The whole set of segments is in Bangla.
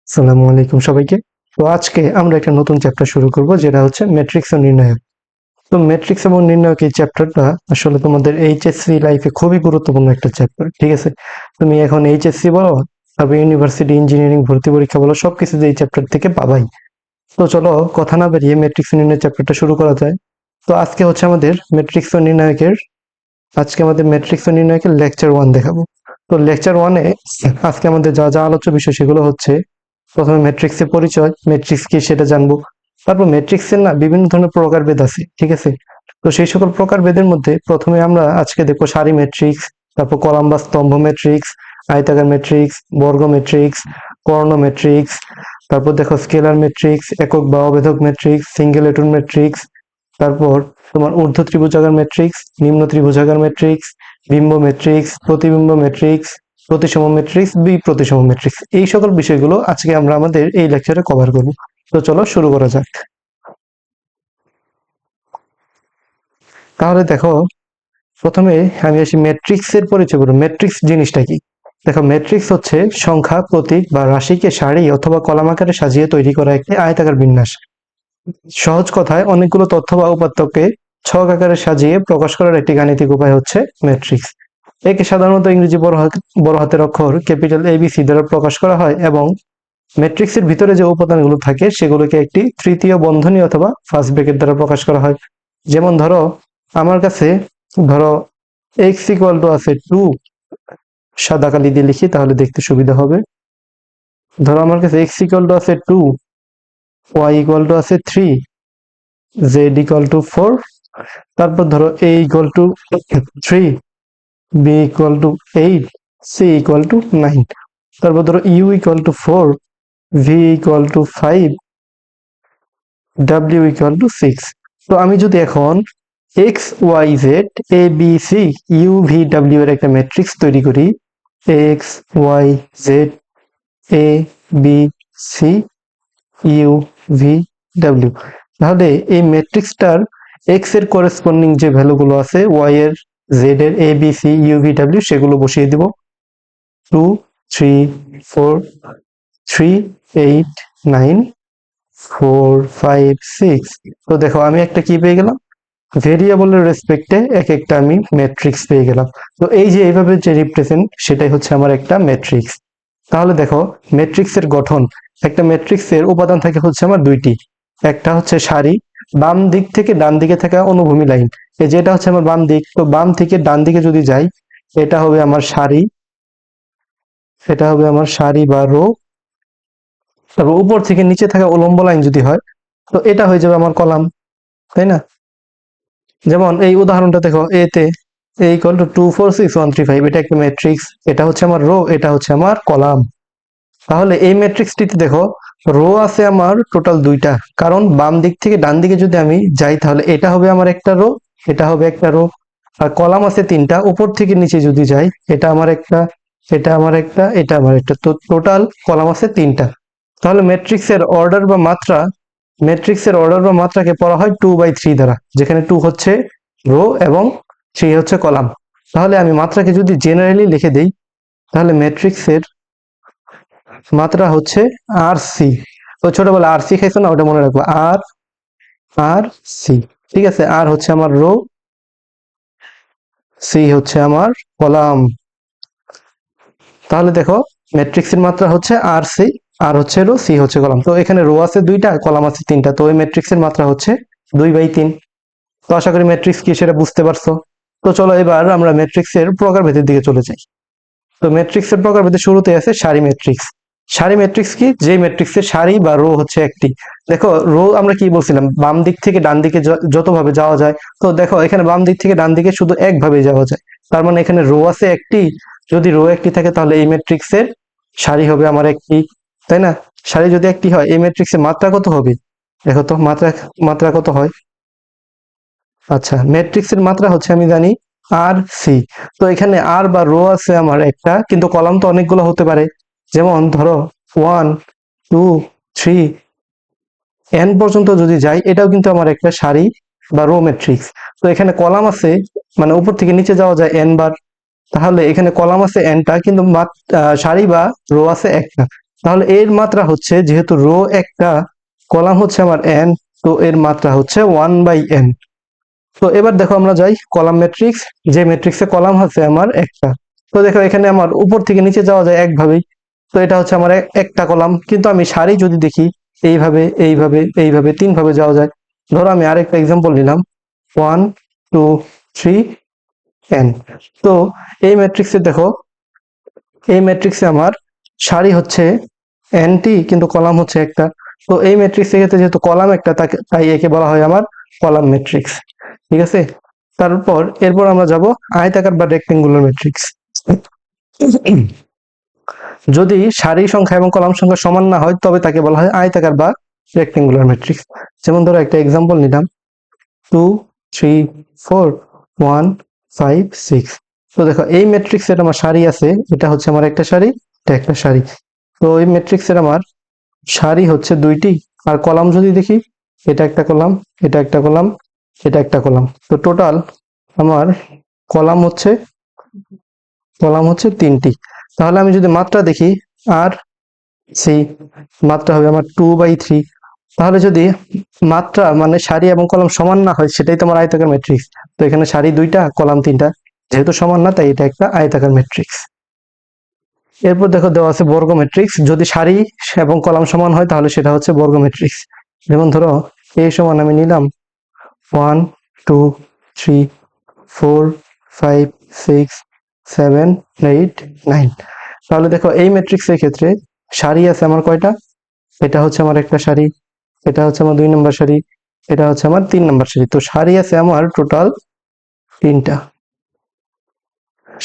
আসসালামু আলাইকুম সবাইকে। তো আজকে আমরা একটা নতুন চ্যাপ্টার শুরু করব, যেটা হচ্ছে ম্যাট্রিক্স ও নির্ণায়ক। তো ম্যাট্রিক্স এবং নির্ণায়ক এই চ্যাপ্টারটা আসলে তোমাদের এইচএসসি লাইফে খুবই গুরুত্বপূর্ণ একটা চ্যাপ্টার। ঠিক আছে, তুমি এখন এইচএসসি বলো, তারপর ইউনিভার্সিটি ইঞ্জিনিয়ারিং ভর্তি পরীক্ষা বলো, সবকিছু এই চ্যাপ্টার থেকে পাবাই। তো চলো কথা না বেরিয়ে ম্যাট্রিক্স ও নির্ণায়ক চ্যাপ্টারটা শুরু করা যায়। তো আজকে হচ্ছে আমাদের ম্যাট্রিক্স ও নির্ণায়কের লেকচার 1 দেখাবো। তো লেকচার 1-এ আজকে আমাদের যা যা আলোচ্য বিষয় সেগুলো হচ্ছে: প্রথমে ম্যাট্রিক্সের পরিচয়, ম্যাট্রিক্স কি সেটা জানবো। তারপর ম্যাট্রিক্সের না বিভিন্ন ধরনের প্রকারভেদ আছে, ঠিক আছে। তো সেই সকল প্রকারভেদের মধ্যে প্রথমে আমরা আজকে দেখবো সারি ম্যাট্রিক্স, তারপর কলাম বা স্তম্ভ ম্যাট্রিক্স, আয়তাকার ম্যাট্রিক্স, বর্গ ম্যাট্রিক্স, কর্ণ ম্যাট্রিক্স, তারপর দেখো স্কেলার ম্যাট্রিক্স, একক বা অভেদক ম্যাট্রিক্স, সিঙ্গেলেটন ম্যাট্রিক্স, তারপর তোমার ঊর্ধ্ব ত্রিভুজাকার ম্যাট্রিক্স, নিম্ন ত্রিভুজাকার ম্যাট্রিক্স, বিম্ব ম্যাট্রিক্স, প্রতিবিম্ব ম্যাট্রিক্স, প্রতিসম ম্যাট্রিক্স, বিপ্রতিসম ম্যাট্রিক্স। এই সকল বিষয়গুলো আজকে আমরা আমাদের এই লেকচারে কভার করব। তো চলো শুরু করা যাক। তাহলে দেখো, প্রথমে আমি আসি ম্যাট্রিক্সের পরিচয় করব। ম্যাট্রিক্স জিনিসটা কি? দেখো, ম্যাট্রিক্স হচ্ছে সংখ্যা, প্রতীক বা রাশিকে সারি অথবা কলাম আকারে সাজিয়ে তৈরি করা একটি আয়তাকার বিন্যাস। সহজ কথায় অনেকগুলো তথ্য বা উপাত্তকে ছক আকারে সাজিয়ে প্রকাশ করার একটি গাণিতিক উপায় হচ্ছে ম্যাট্রিক্স। একে সাধারণত ইংরেজি বড় হাতের অক্ষর ক্যাপিটাল ABC দ্বারা প্রকাশ করা হয়, এবং ম্যাট্রিক্সের ভিতরে যে উপাদানগুলো থাকে সেগুলোকে একটি তৃতীয় বন্ধনী অথবা ফার্স্ট ব্র্যাকেট দ্বারা প্রকাশ করা হয়। যেমন ধরো, আমার কাছে ধরো x ইকুয়াল টু আছে 2, সাদা কালি দিয়ে লিখি তাহলে দেখতে সুবিধা হবে। ধরো আমার কাছে x ইকুয়াল টু আছে 2, y ইকুয়াল টু আছে 3, z ইকুয়াল টু 4, তারপর ধরো a equal to 3, b equal to 8, c equal to 9, তারপর ধরো u equal to 4, v equal to 5, w equal to 6। তো আমি যদি এখন X Y Z A B C U V W এর একটা ম্যাট্রিক্স তৈরি করি, X Y Z A B C U V W, তাহলে এই ম্যাট্রিক্সটার এক্স এর করেসপন্ডিং যে ভ্যালুগুলো আছে, ওয়াই এর, জেড এর, A B C U V W, সেগুলো বসিয়ে দিব। 2, 3, 4, 3, 8, 9, 4, 5, 6। তো দেখো আমি একটা কি পেয়ে গেলাম, ভেরিয়েবলের রেসপেক্টে এক একটা আমি ম্যাট্রিক্স পেয়ে গেলাম। তো এই যে এইভাবে যে রিপ্রেজেন্ট, সেটাই হচ্ছে আমার একটা ম্যাট্রিক্স। তাহলে দেখো, ম্যাট্রিক্সের গঠন, একটা ম্যাট্রিক্সের উপাদান থাকে হচ্ছে আমার দুইটি। একটা হচ্ছে সারি, বাম দিক থেকে ডান দিকে থাকা অনুভূমি লাইন। এই যেটা হচ্ছে আমার বাম দিক, তো বাম থেকে ডান দিকে যদি যাই, এটা হবে আমার সারি, এটা হবে আমার সারি বা রো। তারপর উপর থেকে নিচে থাকা উলম্ব লাইন যদি হয়, তো এটা হয়ে যাবে আমার কলাম, তাই না? যেমন এই উদাহরণটা দেখো, এতে এ ইকুয়াল টু 2, 4, 6, 1, 3, 5, এটা একটা ম্যাট্রিক্স, এটা হচ্ছে আমার রো, এটা হচ্ছে আমার কলাম। তাহলে এই ম্যাট্রিক্সটিতে দেখো, রো আছে আমার টোটাল দুইটা, কারণ বাম দিক থেকে ডান দিকে যদি আমি যাই তাহলে এটা হবে আমার একটা রো, এটা হবে একটা রো। আর কলাম আছে তিনটা, উপর থেকে নিচে যদি যাই, এটা আমার একটা, এটা আমার একটা, এটা আমার একটা, তো টোটাল কলাম আছে তিনটা। তাহলে ম্যাট্রিক্সের অর্ডার বা মাত্রাকে পড়া হয় 2/3 দ্বারা, যেখানে 2 হচ্ছে রো এবং 3 হচ্ছে কলাম। তাহলে আমি মাত্রাকে যদি জেনারেলি লিখে দেই, তাহলে ম্যাট্রিক্সের মাত্রা হচ্ছে আর সি। তো ছোটবেলা আর সি খাইছো না, ওটা মনে রাখবো, আর আর সি। ঠিক আছে, আর হচ্ছে আমার রো, সি হচ্ছে আমার কলাম। তাহলে দেখো, ম্যাট্রিক্সের মাত্রা হচ্ছে আর সি, আর হচ্ছে রো, সি হচ্ছে কলাম। তো এখানে রো আছে দুইটা, কলাম আছে তিনটা, তো ওই ম্যাট্রিক্সের মাত্রা হচ্ছে 2/3। তো আশা করি ম্যাট্রিক্স কি সেটা বুঝতে পারছো। তো চলো এবার আমরা ম্যাট্রিক্সের প্রকারভেদের দিকে চলে যাই। তো ম্যাট্রিক্সের প্রকারভেদে শুরুতে আছে সারি ম্যাট্রিক্স। সারি ম্যাট্রিক্স কি? যে ম্যাট্রিক্সের সারি বা রো হচ্ছে একটি। দেখো, রো আমরা কি বলছিলাম, বাম দিক থেকে ডান দিকে যতভাবে যাওয়া যায়। তো দেখো এখানে বাম দিক থেকে ডান দিকে শুধু একভাবে যাওয়া যায়, তার মানে এখানে রো আছে একটি। যদি রো একটি থাকে তাহলে এই ম্যাট্রিক্সের সারি হবে আমার একটি, তাই না? সারি যদি একটি হয়, এই ম্যাট্রিক্সের মাত্রা কত হবে? দেখো তো মাত্রা মাত্রা কত হয়। আচ্ছা, ম্যাট্রিক্সের মাত্রা হচ্ছে আমি জানি আর সি। তো এখানে আর বা রো আছে আমার একটা, কিন্তু কলাম তো অনেকগুলো হতে পারে। যেমন ধরো 1, 2, 3 এন পর্যন্ত যদি যাই, এটাও কিন্তু আমার একটা সারি বা রো ম্যাট্রিক্স। তো এখানে কলাম আছে, মানে উপর থেকে নিচে যাওয়া যায় এন বার। তাহলে এখানে কলাম আছে এনটা, কিন্তু সারি বা রো আছে একটা। তাহলে এর মাত্রা হচ্ছে, যেহেতু রো একটা, কলাম হচ্ছে আমার n, তো এর মাত্রা হচ্ছে 1/n। তো এবার দেখো আমরা যাই কলাম ম্যাট্রিক্স, যে ম্যাট্রিক্সে কলাম আছে আমার একটা। তো দেখো এখানে আমার উপর থেকে নিচে যাওয়া যায় একভাবেই। তো এটা হচ্ছে আমার একটা কলাম, কিন্তু আমি সারি যদি দেখি এইভাবে এইভাবে এইভাবে তিনভাবে যাওয়া যায়। ধরো আমি আরেকটা এক্সাম্পল নিলাম, 1 2 3 n। তো এই ম্যাট্রিক্সে দেখো, এই ম্যাট্রিক্সে আমার সারি হচ্ছে nটি, কিন্তু কলাম হচ্ছে একটা। তো এই ম্যাট্রিক্সের ক্ষেত্রে যেহেতু কলাম একটা, তাই একে বলা হয় আমার কলাম ম্যাট্রিক্স। ঠিক আছে, এরপর আমরা যাব আয়তাকার বা রেক্টেঙ্গুলার ম্যাট্রিক্স। যদি সারি সংখ্যা এবং কলাম সংখ্যা সমান না হয়, তবে তাকে বলা হয় আয়তাকার বা রেক্টেঙ্গুলার ম্যাট্রিক্স। যেমন ধরো একটা এক্সাম্পল নিলাম, 2 3 4 1 5 6। তো দেখো এই ম্যাট্রিক্সের আমার সারি আছে, এটা হচ্ছে আমার একটা সারি, এটা একটা সারি। তো এই ম্যাট্রিক্সের আমার সারি হচ্ছে দুইটি, আর কলাম যদি দেখি, এটা একটা কলাম, এটা একটা কলাম, এটা একটা কলাম। তো টোটাল আমার কলাম হচ্ছে তিনটি। তাহলে আমি যদি মাত্রা দেখি, আর সি মাত্রা হবে আমার 2/3। তাহলে যদি মাত্রা মানে সারি এবং কলাম সমান না হয়, সেটাই তোমার আয়তাকার ম্যাট্রিক্স। তো এখানে সারি দুইটা, কলাম তিনটা, যেহেতু সমান না, তাই এটা একটা আয়তাকার ম্যাট্রিক্স। এরপর দেখো দেওয়া আছে বর্গ ম্যাট্রিক্স। যদি সারি এবং কলাম সমান হয়, তাহলে সেটা হচ্ছে বর্গ ম্যাট্রিক্স। যেমন ধরো এই সমান আমি নিলাম 1 2 3 4 5 6 7 8 9। তাহলে দেখো এই ম্যাট্রিক্সের ক্ষেত্রে সারি আছে আমার কয়টা? এটা হচ্ছে আমার একটা সারি, এটা হচ্ছে আমার 2 নম্বর সারি, এটা হচ্ছে আমার 3 নম্বর সারি। তো সারি আছে আমার টোটাল তিনটা,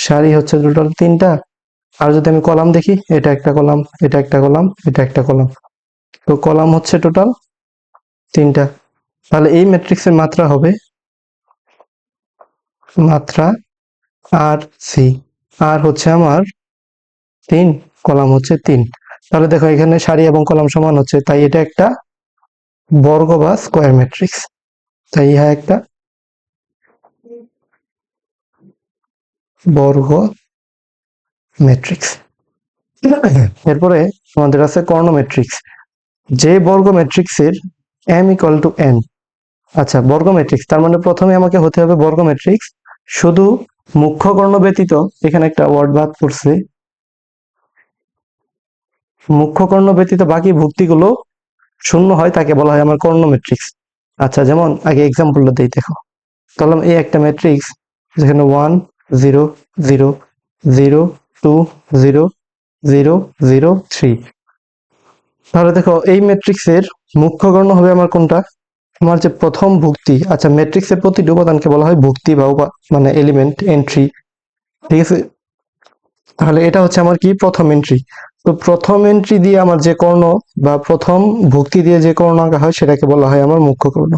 সারি হচ্ছে টোটাল তিনটা। আর যদি আমি কলাম দেখি, এটা একটা কলাম, এটা একটা কলাম, এটা একটা কলাম। তো কলাম হচ্ছে টোটাল তিনটা। তাহলে এই ম্যাট্রিক্সের মাত্রা হবে মাত্রা আর সি। আর হচ্ছে আমার 3, কলাম হচ্ছে 3। তাহলে দেখো এখানে সারি এবং কলাম সমান হচ্ছে, তাই এটা একটা বর্গ বা স্কোয়ার ম্যাট্রিক্স। তাই ইহা একটা বর্গ ম্যাট্রিক্স। এরপরে আমাদের আছে কর্ণ ম্যাট্রিক্স। যে বর্গ ম্যাট্রিক্সের m = n। আচ্ছা, বর্গ ম্যাট্রিক্স তার মানে প্রথমে আমাকে হতে হবে বর্গ ম্যাট্রিক্স। শুধু মুখ্য কর্ণ ব্যতীত, এখানে একটা ওয়ার্ড বাদ পড়ছে, মুখ্য কর্ণ ব্যতীত বাকি ভুক্তিগুলো শূন্য হয়, তাকে বলা হয় আমার কর্ণ ম্যাট্রিক্স। আচ্ছা, যেমন আগে এক্সাম্পলটা দিই, দেখো ধরলাম এই একটা ম্যাট্রিক্স, যেখানে 1 0 0 0 2 0 0 0 3। তাহলে দেখো এই ম্যাট্রিক্সের মুখ্য কর্ণ হবে আমার কোনটা? আমার যে প্রথম ভুক্তি। আচ্ছা, ম্যাট্রিক্সের প্রতিটি উপাদানকে বলা হয় ভুক্তি বা মানে এলিমেন্ট, এন্ট্রি। ঠিক আছে, তাহলে এটা হচ্ছে আমার কি প্রথম এন্ট্রি। তো প্রথম এন্ট্রি দিয়ে আমার যে কর্ণ বা প্রথম ভুক্তি দিয়ে যে কর্ণ আঁকা হয়, সেটাকে বলা হয় আমার মুখ্য কর্ণ।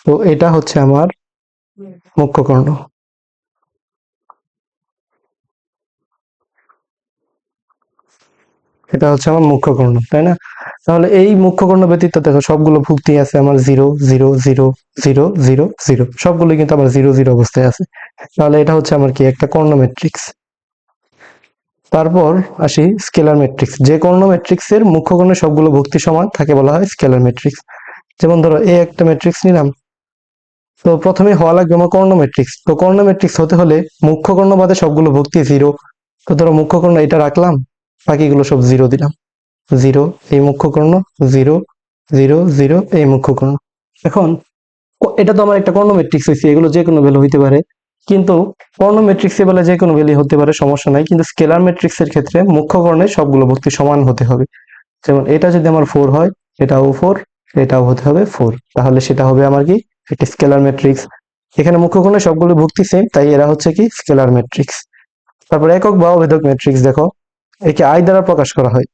তো এটা হচ্ছে আমার মুখ্য কর্ণ। এটা হচ্ছে আমার মুখ্য কর্ণ, তাই না? তাহলে এই মুখ্য কর্ণ ব্যতীত দেখো সবগুলো ভুক্তি আছে আমার 0 0 0 0 0 0, সবগুলো কিন্তু আমার 0 0 অবস্থায় আছে। তাহলে এটা হচ্ছে আমার কি একটা কর্ণ ম্যাট্রিক্স। তারপর আসি স্কেলার ম্যাট্রিক্স। যে কর্ণ ম্যাট্রিক্সের মুখ্য কর্ণের সবগুলো ভুক্তি সমান, তাকে বলা হয় স্কেলার ম্যাট্রিক্স। যেমন ধরো এই একটা ম্যাট্রিক্স নিলাম, তো প্রথমে হওয়া লাগবে আমার কর্ণ ম্যাট্রিক্স। তো কর্ণ ম্যাট্রিক্স হতে হলে মুখ্য কর্ণ বাদে সবগুলো ভুক্তি 0। তো ধরো মুখ্য কর্ণ এটা রাখলাম, বাকিগুলো সব 0 দিলাম। 0 এই মুখ্য কর্ণ, 0 0 0 এই মুখ্য কর্ণ। এখন এটা তো আমার একটা কর্ণ ম্যাট্রিক্স হয়েছে, এগুলো যে কোনো ভ্যালু হইতে পারে। কিন্তু কর্ণ ম্যাট্রিক্সে বলে যে কোনো ভ্যালু হতে পারে, সমস্যা নাই। কিন্তু স্কেলার ম্যাট্রিক্সের ক্ষেত্রে মুখ্য কর্ণের সবগুলো ভুক্তি সমান হতে হবে। যেমন এটা যদি আমার 4 হয়, এটাও 4, এটাও হতে হবে 4। তাহলে সেটা হবে আমার কি একটি স্কেলার ম্যাট্রিক্স। এখানে মুখ্য কোণের সবগুলো ভুক্তি সেম, তাই এরা হচ্ছে কি স্কেলার ম্যাট্রিক্স। তারপর একক বা অভেদক ম্যাট্রিক্স, দেখো একে আই দ্বারা প্রকাশ করা হয়।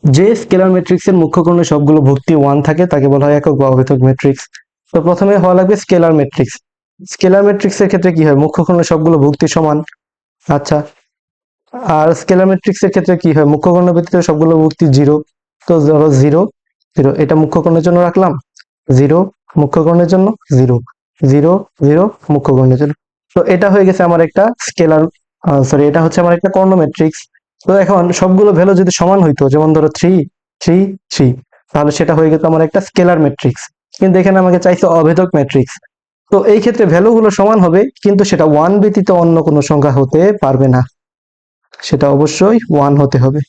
যে স্কেলার ম্যাট্রিক্সের মুখ্য কোণের সবগুলো ভুক্তি 1 থাকে, তাকে বলা হয় একক বা অভেদক ম্যাট্রিক্স। তো প্রথমে হওয়া লাগবে স্কেলার ম্যাট্রিক্স। স্কেলার ম্যাট্রিক্সের ক্ষেত্রে কি হয়, মুখ্য কোণের সবগুলো ভুক্তি সমান। আচ্ছা, আর স্কেলার ম্যাট্রিক্সের ক্ষেত্রে কি হয়, মুখ্য কর্ণ ব্যতীত সবগুলো ভুক্তি 0। তো ধরো 0 0 এটা মুখ্য কর্ণের জন্য রাখলাম, 0 মুখ্য কর্ণের জন্য, 0 0 0 মুখ্য কর্ণের জন্য। তো এটা হয়ে গেছে আমার একটা স্কেলার, সরি, এটা হচ্ছে আমার একটা কর্ণ ম্যাট্রিক্স। তো এখন সবগুলো ভ্যালু যদি সমান হইতো, যেমন ধরো 3 3 3, তাহলে সেটা হয়ে যেত আমার একটা স্কেলার ম্যাট্রিক্স। কিন্তু এখানে আমাকে চাইছে অভেদক ম্যাট্রিক্স। তো এই ক্ষেত্রে ভ্যালুগুলো সমান হবে, কিন্তু সেটা 1 ব্যতীত অন্য কোনো সংখ্যা হতে পারবে না, সেটা অবশ্যই 1 হতে হবে।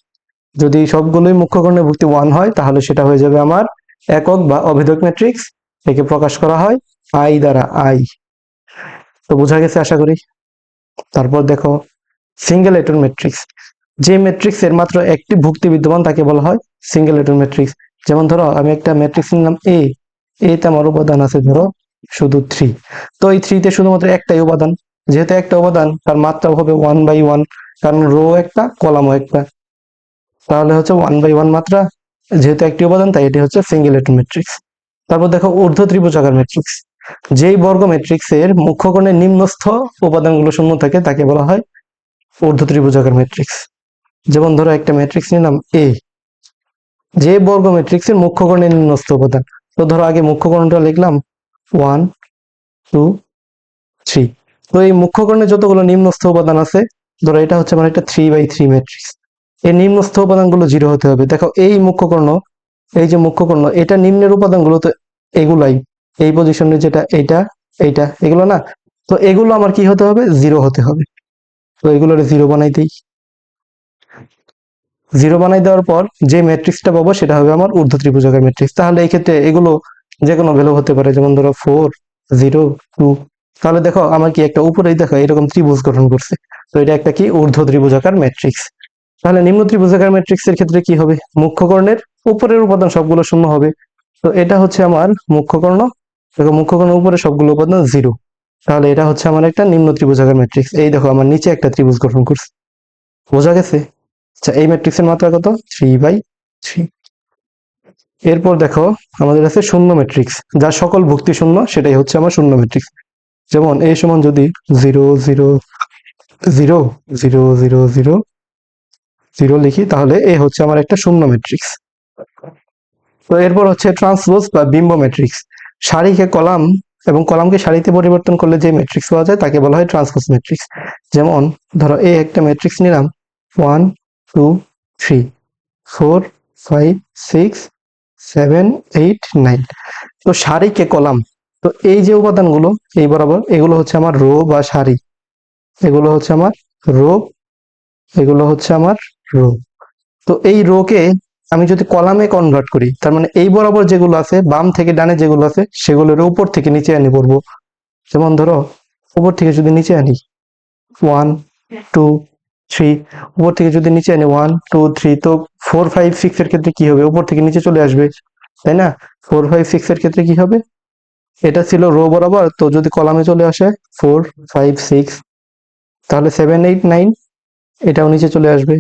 যদি সবগুলোই মুখ্য কর্ণের ভুক্তি 1 হয়, তাহলে সেটা হয়ে যাবে আমার একক বা অভেদক ম্যাট্রিক্স। একে প্রকাশ করা হয় আই দ্বারা, আই। তো বোঝা গেছে আশা করি। তারপর দেখো সিঙ্গেল এটন ম্যাট্রিক্স। যে ম্যাট্রিক্স এর মাত্র একটি ভুক্তি বিদ্যমান তাকে বলা হয় সিঙ্গেল এটন ম্যাট্রিক্স। যেমন ধরো আমি একটা ম্যাট্রিক্স নিলাম এ, এতে আমার উপাদান আছে ধরো শুধু 3। তো এই 3 তে শুধুমাত্র একটাই উপাদান, যেহেতু একটা উপাদান তার মাত্রা হবে 1/1, কারণ রো একটা কলামও একটা, তাহলে হচ্ছে 1/1 মাত্রা, যেহেতু একটি উপাদান তাই এটি হচ্ছে সিঙ্গেল এটন ম্যাট্রিক্স। তারপর দেখো ঊর্ধ্ব ত্রিভুজাকার ম্যাট্রিক্স। যেই বর্গ ম্যাট্রিক্সের মুখ্য কোণের নিম্নস্থ উপাদানগুলো শূন্য থাকে তাকে বলা হয় ঊর্ধ্ব ত্রিভুজাকার ম্যাট্রিক্স। যেমন ধরো একটা ম্যাট্রিক্স নিলাম এ, যে বর্গ ম্যাট্রিক্সের মুখ্য কোণের নিম্নস্থ উপাদান। তো ধরো আগে মুখ্য কোণটা লিখলাম 1 2 3। তো এই মুখ্য কোণে যতগুলো নিম্নস্থ উপাদান আছে, ধরো এটা হচ্ছে আমার একটা 3/3 ম্যাট্রিক্স। এর নিম্নস্থ উপাদানগুলো 0 হতে হবে। দেখো এই মুখ্য কর্ণ, এই যে মুখ্য কর্ণ, এটা নিম্নের উপাদানগুলো তো এগুলাই, এই পজিশনে যেটা এইটা এইটা এগুলো না, তো এগুলো আমার কি হতে হবে, 0 হতে হবে। তো এগুলোর 0 বানাই দিই। 0 বানাই দেওয়ার পর যে ম্যাট্রিক্সটা পাবো সেটা হবে আমার ঊর্ধ্ব ত্রিভুজাকার ম্যাট্রিক্স। তাহলে এই ক্ষেত্রে এগুলো যে কোনো ভ্যালু হতে পারে, যেমন ধরো 4 0 2। তাহলে দেখো আমার কি একটা উপরেই দেখো এরকম ত্রিভুজ গঠন করছে। তো এটা একটা কি ঊর্ধ্ব ত্রিভুজাকার ম্যাট্রিক্স। তাহলে নিম্ন ত্রিভুজাকার ম্যাট্রিক্সের ক্ষেত্রে কি হবে, মুখ্য কর্ণের উপরের উপাদান সবগুলো শূন্য হবে। তো এটা হচ্ছে আমার মুখ্য কর্ণ, দেখো মুখ্য কর্ণের উপরে সবগুলো উপাদান 0। তাহলে এটা হচ্ছে আমার একটা নিম্ন ত্রিভুজাকার ম্যাট্রিক্স। এই দেখো আমার নিচে একটা ত্রিভুজ গঠন করছে, বোঝা গেছে? আচ্ছা, এই ম্যাট্রিক্সের মাত্রা কত, 3/3। এরপর দেখো আমাদের আছে শূন্য ম্যাট্রিক্স, যার সকল ভুক্তি শূন্য, সেটাই হচ্ছে আমার শূন্য ম্যাট্রিক্স। যেমন এ সমান যদি 0 0 0 0 0 0 0 লিখি, তাহলে এ হচ্ছে আমার একটা শূন্য ম্যাট্রিক্স। তো এরপর হচ্ছে ট্রান্সপোজ বা বিম্ব ম্যাট্রিক্স। সারিকে কলাম এবং কলামকে সারিতে পরিবর্তন করলে যে ম্যাট্রিক্স পাওয়া যায় তাকে বলা হয় ট্রান্সপোজ ম্যাট্রিক্স। যেমন ধরো এই একটা ম্যাট্রিক্স নিলাম 1 2 3 4 5 6 7 8 9। তো সারিকে কলাম, তো এই যে উপাদানগুলো এই বরাবর, এগুলো হচ্ছে আমার রো বা সারি, এগুলো হচ্ছে আমার রো, এগুলো হচ্ছে আমার রো। তো এই রো কে আমি যদি কলামে কনভার্ট করি, তার মানে এই বরাবর যেগুলো আছে, বাম থেকে ডানে যেগুলো আছে, সেগুলোর উপর থেকে নিচে আনি পড়বো। যেমন ধরো উপর থেকে যদি নিচে আনি 1 2 3, উপর থেকে যদি নিচে আনি 1 2 3, তো 4 5 6 এর ক্ষেত্রে কি হবে, উপর থেকে নিচে চলে আসবে, তাই না? 4 5 6 এর ক্ষেত্রে কি হবে, এটা ছিল রো বরাবর, তো যদি কলামে চলে আসে 4 5 6, তাহলে 7 8 9 এটাও নিচে চলে আসবে।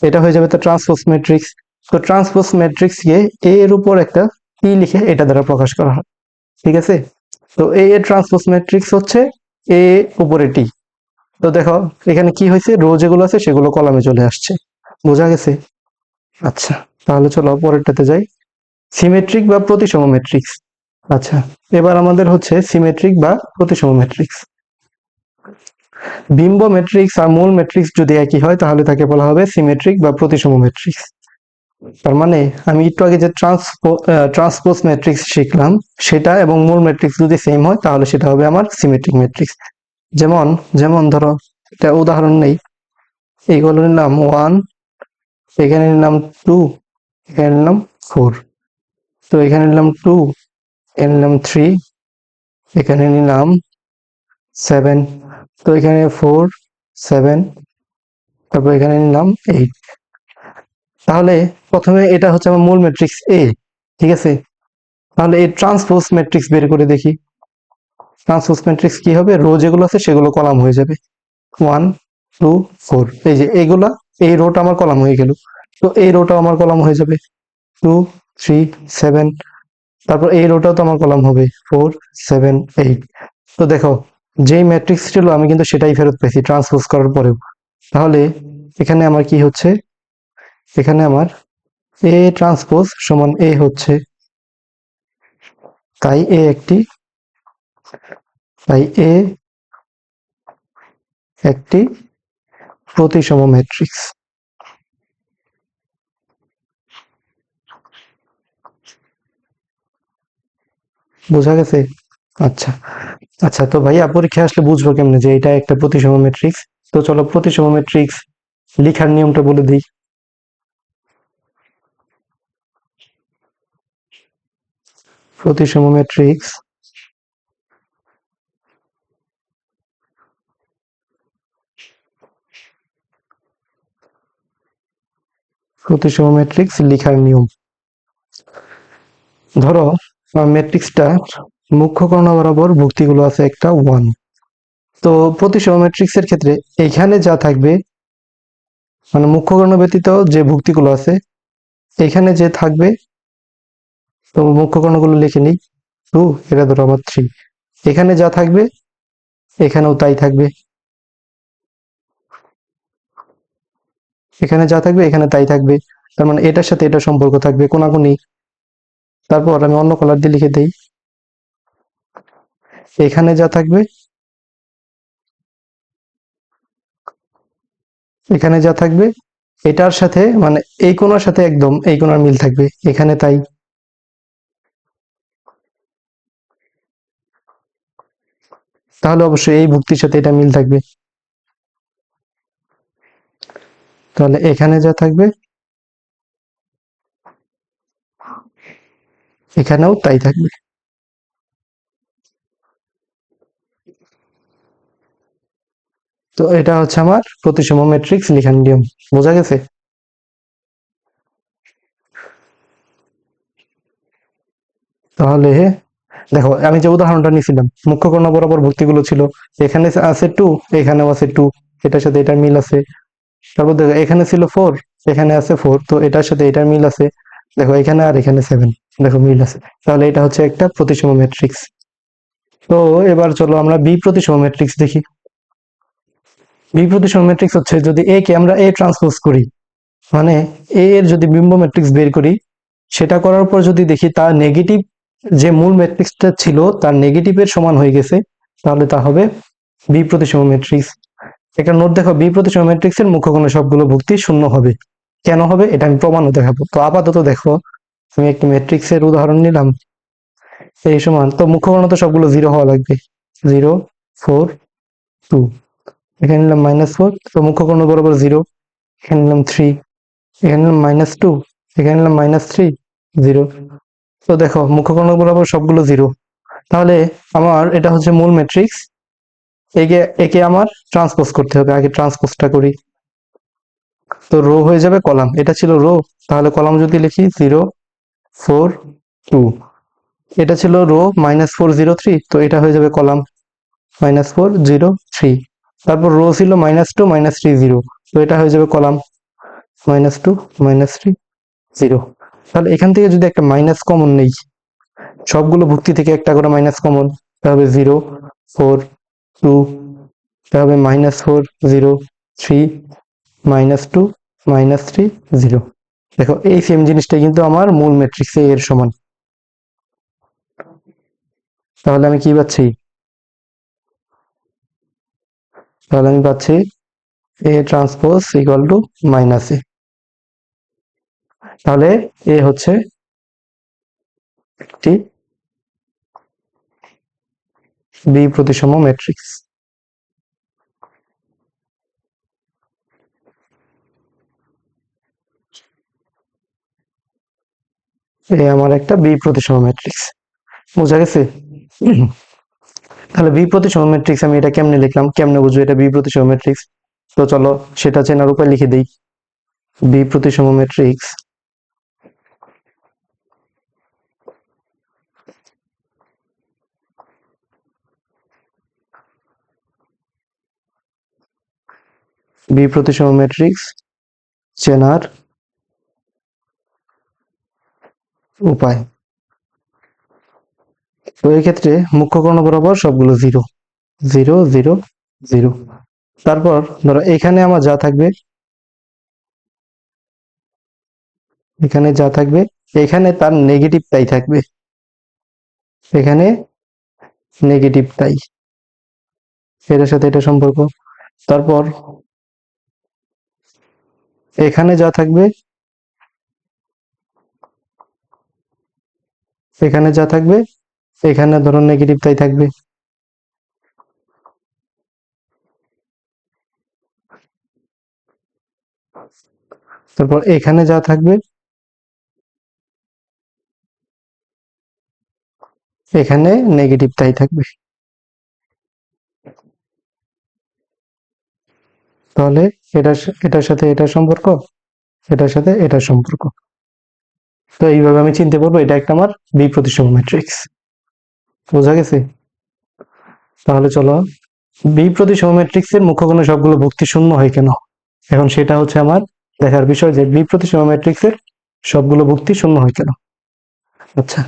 এটা হয়ে যাবে তো ট্রান্সপোজ ম্যাট্রিক্স। তো ট্রান্সপোজ ম্যাট্রিক্স কে এ এর উপর একটা টি লিখে এটা দ্বারা প্রকাশ করা হয়, ঠিক আছে? তো এ এর ট্রান্সপোজ ম্যাট্রিক্স হচ্ছে এ উপরে টি। তো দেখো এখানে কি হয়েছে, রো যেগুলো আছে সেগুলো কলামে চলে আসছে, বোঝা গেছে? আচ্ছা, তাহলে চলো পরেরটাতে যাই, সিমেট্রিক বা প্রতিসম ম্যাট্রিক্স। আচ্ছা, এবার আমাদের হচ্ছে সিমেট্রিক বা প্রতিসম ম্যাট্রিক্স। বিম্ব ম্যাট্রিক্স আর মূল ম্যাট্রিক্স যদি একই হয় তাহলে তাকে বলা হবে সিমেট্রিক বা প্রতিসম ম্যাট্রিক্স। তার মানে আমি একটু আগে যে ট্রান্সপোজ ম্যাট্রিক্স শিখলাম, সেটা এবং মূল ম্যাট্রিক্স যদি সেম হয় তাহলে সেটা হবে আমার সিমেট্রিক ম্যাট্রিক্স। যেমন যেমন ধরো একটা উদাহরণ নেই, এইগুলো নিলাম 1, এখানে নিলাম 2, এখানে নিলাম 4। তো এখানে নিলাম 2, এখানে নিলাম 3, এখানে নিলাম 7। তো এখানে 4 7, তারপর এখানে নিলাম 8। তাহলে প্রথমে এটা হচ্ছে আমার মূল ম্যাট্রিক্স এ, ঠিক আছে? তাহলে এই ট্রান্সপোজ ম্যাট্রিক্স বের করে দেখি। ট্রান্সপোজ ম্যাট্রিক্স কি হবে, রো যেগুলো আছে সেগুলো কলাম হয়ে যাবে। 1 2 4, এই যে এইগুলা, এই রোটা আমার কলাম হয়ে গেল। তো এই রোটা আমার কলাম হয়ে যাবে 2 3 7। তারপর এই রোটাও তো আমার কলাম হবে 4 7 8। তো দেখো যেই ম্যাট্রিক্স ছিল আমি কিন্তু সেটাই ফেরত পেয়েছি ট্রান্সপোজ করার পরেও। তাহলে এখানে আমার কি হচ্ছে, এখানে আমার এ ট্রান্সপোজ সমান এ হচ্ছে, তাই এ একটি, তাই এ একটি প্রতিসম ম্যাট্রিক্স। বোঝা গেছে? আচ্ছা আচ্ছা, তো ভাইয়া পরীক্ষা আসলে বুঝবো কেমনে যে এটা একটা প্রতিসম ম্যাট্রিক্স? তো চলো প্রতিসম ম্যাট্রিক্স লিখার নিয়মটা বলে দিই। প্রতিসম ম্যাট্রিক্স, প্রতিসম ম্যাট্রিক্স লিখার নিয়ম। ধরো ম্যাট্রিক্সটা মুখ্য কর্ণ বরাবর ভুক্তিগুলো আছে একটা 1। তো প্রতিসম ম্যাট্রিক্সের ক্ষেত্রে এখানে যা থাকবে, মানে মুখ্য কর্ণ ব্যতীত যে ভুক্তিগুলো আছে এখানে যে থাকবে, তো মুখ্য কর্ণগুলো লিখে নিই। 2, এটা ধরো আমার 3। এখানে যা থাকবে এখানেও তাই থাকবে, এখানে যা থাকবে এখানে তাই থাকবে। তার মানে এটার সাথে এটা সম্পর্ক থাকবে কোনাকুনি। তারপর আমি অন্য কালার দিয়ে লিখে দেই, এখানে যা থাকবে এখানে যা থাকবে এটার সাথে, মানে এই কোণার সাথে একদম এই কোণার মিল থাকবে, এখানে তাই। তাহলে অবশ্যই এই ভুক্তির সাথে এটা মিল থাকবে। তাহলে এখানে যা থাকবে এখানেও তাই থাকবে। তো এটা হচ্ছে আমার প্রতিসম ম্যাট্রিক্স লিখার নিয়ম। বোঝা গেছে? তাহলে দেখো আমি যে উদাহরণটা নিয়েছিলাম, মুখ্য কর্ণ বরাবর ভুক্তিগুলো ছিল, এখানে আছে 2, এখানেও আছে 2, এটার সাথে এটার মিল আছে। তারপর দেখো এখানে ছিল 4, এখানে আছে 4, তো এটার সাথে এটার মিল আছে। দেখো এখানে আর এখানে 7, দেখো মিল আছে। তাহলে এটা হচ্ছে একটা প্রতিসম ম্যাট্রিক্স। তো এবার চলো আমরা বি প্রতিসম ম্যাট্রিক্স দেখি। বি প্রতিসম ম্যাট্রিক্স হচ্ছে যদি এ কে আমরা এ ট্রান্সপোজ করি, মানে এ এর যদি বিম্ব ম্যাট্রিক্স বের করি, সেটা করার পর যদি দেখি তার নেগেটিভ যে মূল ম্যাট্রিক্সটা ছিল তার নেগেটিভের সমান হয়ে গেছে, তাহলে তা হবে বি প্রতিসম ম্যাট্রিক্স। একটা নোট দেখো, বি প্রতিসম ম্যাট্রিক্সের মুখ্য কোণের সবগুলো ভুক্তি শূন্য হবে। কেন হবে এটা আমি প্রমাণও দেখাবো। তো আপাতত দেখো, আমি একটি ম্যাট্রিক্সের উদাহরণ নিলাম। এই সমান, তো মুখ্য কোণ তো সবগুলো 0 হওয়া লাগবে। 0, 4, 2। এখানে নিলাম -4, তো মুখ্য কোণ বরাবর 0। এখানে নিলাম 3, এখানে নিলাম -2, এখানে নিলাম -3, 0। তো দেখো মুখ্য কোণ বরাবর সবগুলো 0। তাহলে আমার এটা হচ্ছে মূল ম্যাট্রিক্স। একে একে আমার ট্রান্সপোজ করতে হবে, আগে ট্রান্সপোজটা করি। তো রো হয়ে যাবে কলাম, এটা ছিল রো। তাহলে কলাম যদি লিখি 0, 4, 2, এটা ছিল রো -403, তো এটা হয়ে যাবে কলাম -403। তারপর রো ছিল -2, -3, 0, তো এটা হয়ে যাবে কলাম -2, -3, 0। তাহলে এখান থেকে যদি একটা মাইনাস কমন নেই, সবগুলো ভুক্তি থেকে একটা করে মাইনাস কমন, এটা হবে 0, 4, 2, এটা হবে -403, -2, -3, 0। দেখো এই সেম জিনিসটাই কিন্তু আমার মূল ম্যাট্রিক্সে এর সমান। তাহলে আমি কি পাচ্ছি? তাহলে আমি পাচ্ছি এ ট্রান্সপোজ ইকুয়াল টু -এ। তাহলে এ হচ্ছে একটি বি প্রতিসম ম্যাট্রিক্স। এ আমার একটা বি প্রতিসম ম্যাট্রিক্স। বোঝা গেছে? তাহলে বি প্রতিসম ম্যাট্রিক্স আমি এটা কেমনে লিখলাম, কেমনে বুঝবো এটা বি প্রতিসম ম্যাট্রিক্স? তো চলো সেটা চেনার উপায় লিখে দেই। বি প্রতিসম ম্যাট্রিক্স, বি প্রতিসম ম্যাট্রিক্স চেনার উপায়। তো এই ক্ষেত্রে মুখ্য কর্ণ বরাবর সবগুলো 0, 0, 0, 0। তারপর ধরো এখানে আমার যা থাকবে, এখানে যা থাকবে এখানে তার নেগেটিভ তাই থাকবে, এখানে নেগেটিভ তাই, এটার সাথে এটা সম্পর্ক। তারপর এখানে যা থাকবে এখানে যা থাকবে এখানে ধরো নেগেটিভ তাই থাকবে। তারপর এখানে যা থাকবে এখানে নেগেটিভ তাই থাকবে। তাহলে এটার সাথে এটার সম্পর্ক, এটার সাথে এটার সম্পর্ক। তো এইভাবে আমি চিনতে পারবো এটা একটা আমার বি প্রতিসম ম্যাট্রিক্স। বোঝা গেছে? তাহলে চলো, বি প্রতিসম ম্যাট্রিক্সের মুখ্যকর্ণে সবগুলো ভুক্তি শূন্য হয় কেন, এখন সেটা হচ্ছে আমার দেখার বিষয় যে বি প্রতিসম ম্যাট্রিক্সের সবগুলো ভুক্তি শূন্য হয় কেন। আচ্ছা,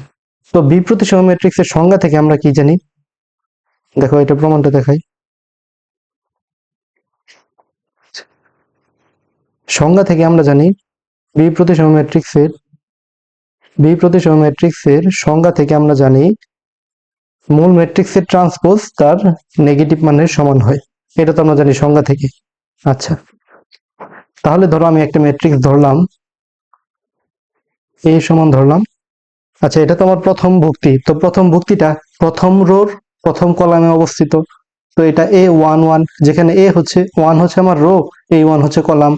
তো বি প্রতিসম ম্যাট্রিক্সের সংজ্ঞা থেকে আমরা কি জানি? দেখো এটা প্রমাণটা দেখাই। সংজ্ঞা থেকে আমরা জানি বি প্রতিসম ম্যাট্রিক্সের বি প্রতিসম ম্যাট্রিক্সের সংজ্ঞা থেকে আমরা জানি মূল ম্যাট্রিক্সের ট্রান্সপোজ তার নেগেটিভ মানের সমান হয়। এটা তো আমরা জানি সংজ্ঞা থেকে। আচ্ছা, তাহলে ধরো আমি একটা ম্যাট্রিক্স ধরলাম, এ সমান ধরলাম। আচ্ছা, এটা তো আমার প্রথম ভুক্তি, তো প্রথম ভুক্তিটা প্রথম রোর প্রথম কলামে অবস্থিত। তো এটা A11, যেখানে এ হচ্ছে 1 হচ্ছে আমার রো, A1 হচ্ছে কলাম।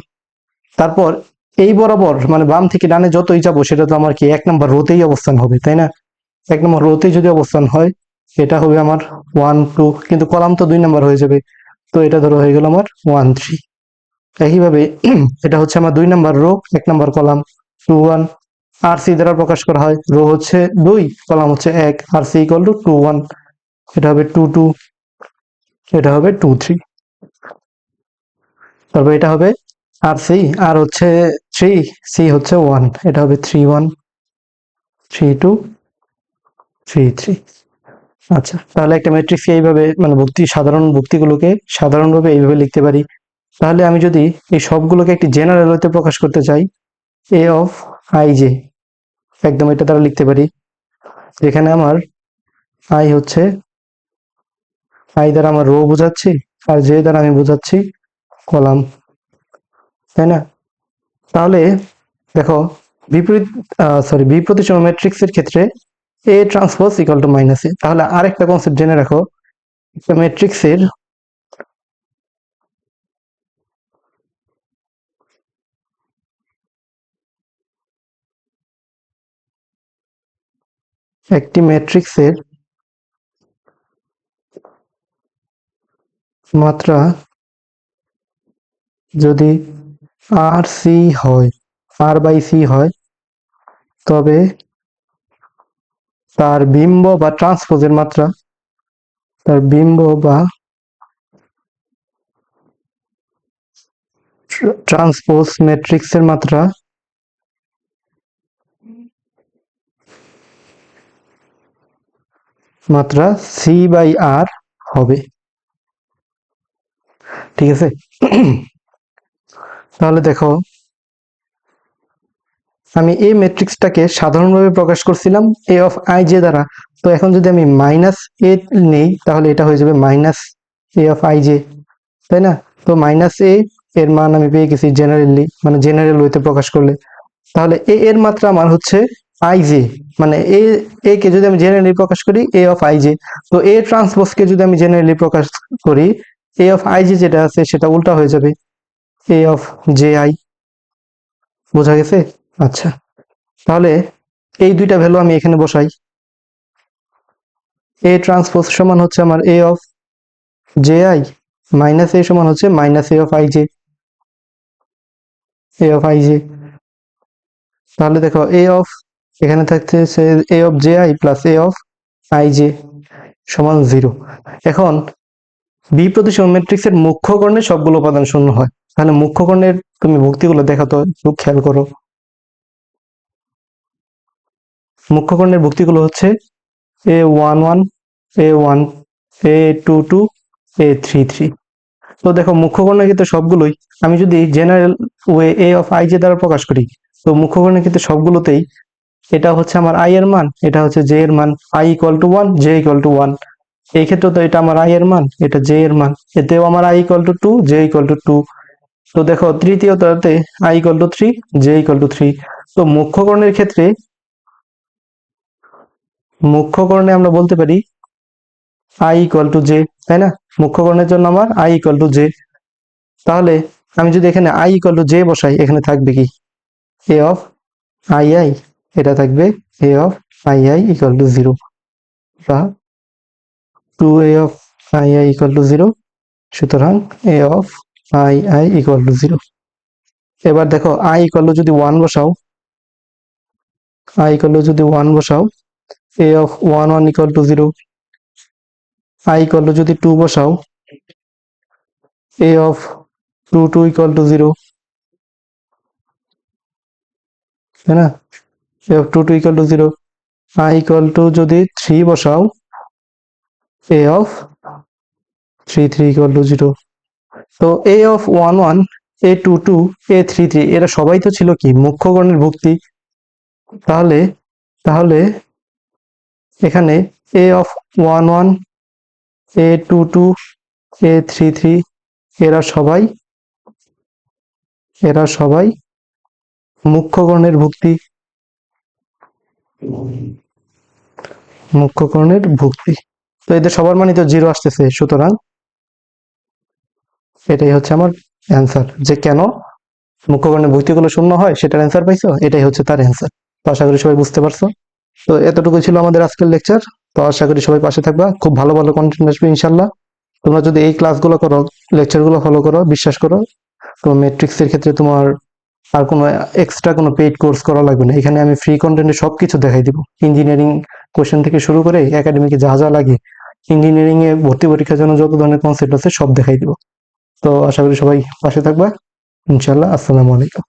তারপর এই বরাবর মানে বাম থেকে ডানে যতই যাবো সেটা তো আমার কি 1 নম্বর রোতেই অবস্থান হবে, তাই না? 1 নম্বর রোতেই যদি অবস্থান হয় এটা হবে আমার 1 2, কিন্তু কলাম তো 2 নম্বর হয়ে যাবে। তো এটা ধরো হয়ে গেল আমার 1 3। একইভাবে এটা হচ্ছে আমার 2 নম্বর রো, 1 নম্বর কলাম 2 1। আর সি দ্বারা প্রকাশ করা হয়, রো হচ্ছে 2, কলাম হচ্ছে 1, আর সি ইকুয়াল টু 2 1। এটা হবে 2 2, এটা হবে 2 3। তারপর এটা হবে আর সি, আর হচ্ছে 3, সি হচ্ছে 1, এটা হবে 3 1 3 2 3 3। আচ্ছা, তাহলে একটা ম্যাট্রিক্স এইভাবে মানে সাধারণ ভুক্তিগুলোকে সাধারণভাবে এইভাবে লিখতে পারি। তাহলে আমি যদি এই সবগুলোকে একটি জেনারেল ওয়েতে প্রকাশ করতে চাই, এ অফ আই জে, একদম এটা দ্বারা লিখতে পারি, যেখানে আমার আই হচ্ছে, আই দ্বারা আমার রো বোঝাচ্ছি আর জে দ্বারা আমি বোঝাচ্ছি কলাম, তাই না? তাহলে দেখো, বিপরীত বি প্রতিসম ম্যাট্রিক্সের ক্ষেত্রে A transpose equal to minus A. তাহলে আরেকটা কনসেপ্ট জেনে রাখো, একটা ম্যাট্রিক্সের একটি ম্যাট্রিক্সের মাত্রা যদি আর সি হয়, আর বাই সি হয়, তবে তার বিম্ব বা ট্রান্সপোজের মাত্রা, তার বিম্ব বা ট্রান্সপোজ ম্যাট্রিক্সের মাত্রা মাত্রা সি বাই আর হবে। ঠিক আছে? তাহলে দেখো, আমি এই ম্যাট্রিক্সটাকে সাধারণভাবে প্রকাশ করছিলাম এ অফ আই জে দ্বারা। তো এখন যদি আমি মাইনাস এ নেই তাহলে এটা হয়ে যাবে minus A of I J, তাই না? তো মাইনাস এ এর মান আমি পেয়ে গেছি জেনারেলি, মানে জেনারেল ওয়েতে প্রকাশ করলে। তাহলে এ এর মাত্রা আমার হচ্ছে আই জে, মানে এ কে যদি আমি জেনারেলি প্রকাশ করি এ অফ আই জে, তো এ ট্রান্সপোজ কে যদি আমি জেনারেলি প্রকাশ করি এ অফ আই জে যেটা আছে সেটা উল্টা হয়ে যাবে, এ অফ জে আই। বোঝা গেছে? আচ্ছা, তাহলে এই দুইটা ভ্যালু আমি এখানে বসাই। এ ট্রান্সপোজ সমান হচ্ছে আমার A of J I, minus A সমান হচ্ছে minus A of I J, A of I J. তাহলে দেখো এ অফ, এখানে থাকতেছে A of J I plus A of I J সমান 0। এখন বি প্রতিসম ম্যাট্রিক্সের মুখ্য কর্ণে সবগুলো উপাদান শূন্য হয়। তাহলে মুখ্য কর্ণের তুমি ভুক্তিগুলো দেখো তো, একটু খেয়াল করো। মুখ্য কর্ণের ভুক্তিগুলো হচ্ছে A11, A1, A22, A33। তো দেখো মুখ্যকর্ণের ক্ষেত্রে সবগুলোই আমি যদি general way A of I J দ্বারা প্রকাশ করি, তো মুখ্যকর্ণের ক্ষেত্রে সবগুলোতেই এটা হচ্ছে আমার আই এর মান, এটা হচ্ছে জে এর মান, I equal two 1, J equal two 1। এই ক্ষেত্রে তো এটা আমার আই এর মান, এটা জে এর মান, এতেও আমার I equal to 2, J equal to 2। তো দেখো তৃতীয়টাতে I equal to 3, J equal to 3। তো মুখ্যকর্ণের ক্ষেত্রে মুখ্যকরণে আমরা বলতে পারি i ইকুয়াল টু জে, তাই না? মুখ্যকরণের জন্য আমার i ইকুয়াল টু জে। তাহলে আমি যদি এখানে i ইকুয়াল টু জে বসাই, এখানে থাকবে কি a অফ আই আই, এটা থাকবে a of I I equal two zero, বা 2a of I I equal two zero. সুতরাং a of I I equal two zero. এবার দেখো i ইকুয়াল টু যদি 1 বসাও, i ইকুয়াল টু যদি 1 বসাও, a of 1 1 equal to zero. i equal to যদি 2 বসাও, a of 2 2 equal to zero, তাই না? a of 2 2 equal to zero. i equal to যদি 3 বসাও, a of 3 3 equal to zero. তো a অফ 1 1, a 2 2, a 3 3 এরা সবাই তো ছিল কি মুখ্যগণের ভুক্তি। তাহলে তাহলে এখানে a অফ 1 1, a 2 2, a 3 3 এরা সবাই মুখ্যগণের ভুক্তি, মুখ্যগণের ভুক্তি। তো এদের সবার মানই তো জিরো আসতেছে, সুতরাং এটাই হচ্ছে আমার অ্যান্সার। যে কেন মুখ্যগণের ভুক্তিগুলো শূন্য হয় সেটার অ্যান্সার পাইছো, এটাই হচ্ছে তার অ্যান্সার। তো আশা করি সবাই বুঝতে পারছো। তো এতটুকু ছিল আমাদের আজকের লেকচার। তো আশা করি সবাই পাশে থাকবা, খুব ভালো ভালো কন্টেন্ট আসবে ইনশাল্লাহ। তোমরা যদি এই ক্লাসগুলো করো, লেকচারগুলো ফলো করো, বিশ্বাস করো, তো ম্যাট্রিক্সের ক্ষেত্রে তোমার আর কোনো এক্সট্রা কোনো পেইড কোর্স করা লাগবে না। এখানে আমি ফ্রি কন্টেন্টে সবকিছু দেখাই দিব, ইঞ্জিনিয়ারিং কোশ্চেন থেকে শুরু করে একাডেমিকে যা যা লাগে, ইঞ্জিনিয়ারিং এ ভর্তি পরীক্ষার জন্য যত ধরনের কনসেপ্ট আছে সব দেখাই দিব। তো আশা করি সবাই পাশে থাকবা ইনশাল্লাহ। আসসালামু আলাইকুম।